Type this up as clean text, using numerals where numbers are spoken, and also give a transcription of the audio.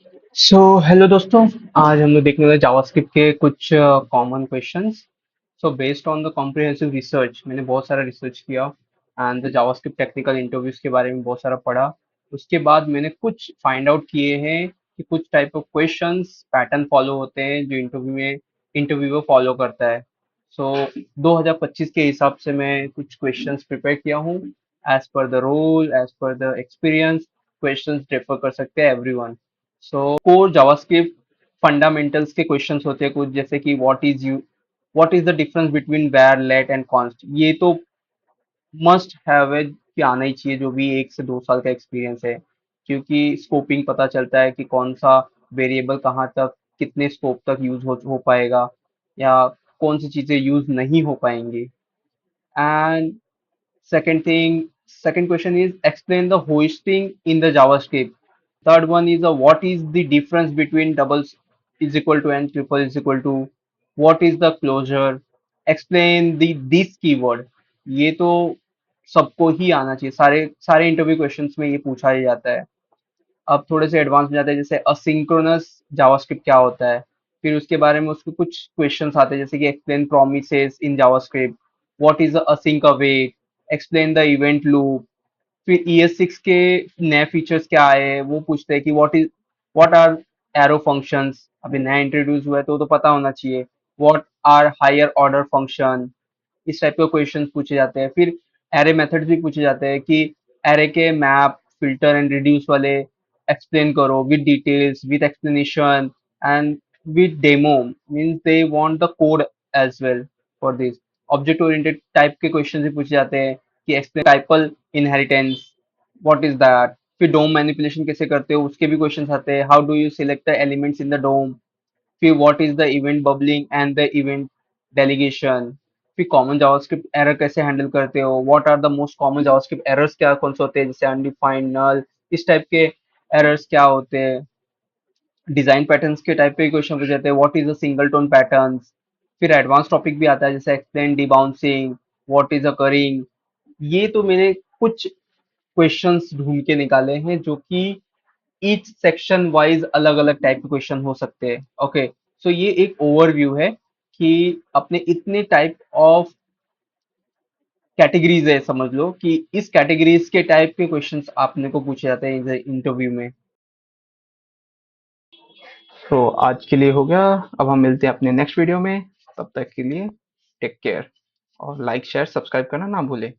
So hello दोस्तों। आज हम लोग देखने वाले जावास्क्रिप्ट के कुछ common questions. So based on the comprehensive research, मैंने बहुत सारा रिसर्च किया and the JavaScript technical interviews के बारे में बहुत सारा पढ़ा। उसके बाद मैंने कुछ फाइंड आउट किए हैं कि कुछ type of questions pattern follow होते हैं जो इंटरव्यूअर फॉलो करता है। सो 2025 के हिसाब से मैं कुछ क्वेश्चंस प्रिपेयर किया हूँ। As per the role, as per the experience, questions differ कर सकते हैं everyone. So core JavaScript fundamentals के क्वेश्चंस होते हैं कुछ, जैसे कि what is the difference between var let and const। ये तो मस्ट हैव है कि आना ही चाहिए जो भी 1 से 2 साल का एक्सपीरियंस है, क्योंकि स्कोपिंग पता चलता है कि कौन सा वेरिएबल कहाँ तक कितने स्कोप तक यूज हो पाएगा, या कौन सी चीजें यूज नहीं हो पाएंगी। And second question is explain the hoisting in the JavaScript. Third one is what is the difference between doubles is equal to and triple is equal to? What is the closure? Explain the this keyword. ये तो सबको ही आना चाहिए, सारे सारे interview questions में ये पूछा ही जाता है। अब थोड़े से एडवांस में जाते हैं, जैसे असिंक्रोनस जावास्क्रिप्ट क्या होता है, फिर उसके बारे में उसके कुछ क्वेश्चंस आते हैं, जैसे कि explain promises in JavaScript, what is the async await, explain the event loop. फिर ES6 के नए फीचर्स क्या आए हैं वो पूछते हैं कि व्हाट आर एरो फंक्शंस। अभी नया इंट्रोड्यूस हुआ है तो पता होना चाहिए। What are higher order function. इस टाइप के क्वेश्चंस पूछे जाते हैं। फिर एरे मेथड्स भी पूछे जाते हैं कि एरे के मैप, फिल्टर एंड रिड्यूस वाले एक्सप्लेन करो with details, with explanation and with demo. Means they want the code as well for this. Object oriented type के क्वेश्चन भी पूछे जाते हैं कि एक्सप्लेन टाइपल इनहेरिटेंस, व्हाट इज दैट। फिर डोम मैनिपुलेशन कैसे करते हो उसके भी क्वेश्चंस आते हैं। How do you select the elements in the DOM. फिर what is the event bubbling and the event delegation. फिर कॉमन जावास्क्रिप्ट एरर कैसे हैंडल करते हो, what are the most common JavaScript errors क्या कौन से होते हैं, जैसे अनडिफाइंड नल, इस टाइप के एरर्स क्या होते हैं। डिजाइन पैटर्न्स के टाइप पे क्वेश्चन पूछे जाते हैं, what is a single tone patterns. फिर एडवांस टॉपिक भी आता है, जैसे एक्सप्लेन डिबाउंसिंग, व्हाट इज अकरिंग। ये तो मैंने कुछ क्वेश्चंस ढूंढ के निकाले हैं जो कि ईच सेक्शन वाइज अलग अलग टाइप के क्वेश्चन हो सकते हैं। ओके, सो ये एक ओवरव्यू है कि अपने इतने टाइप ऑफ कैटेगरीज है, समझ लो कि इस कैटेगरीज के टाइप के क्वेश्चंस आपने को पूछे जाते हैं इंटरव्यू में। तो आज के लिए हो गया। अब हम मिलते हैं अपने नेक्स्ट वीडियो में। तब तक के लिए टेक केयर, और लाइक शेयर सब्सक्राइब करना ना भूले।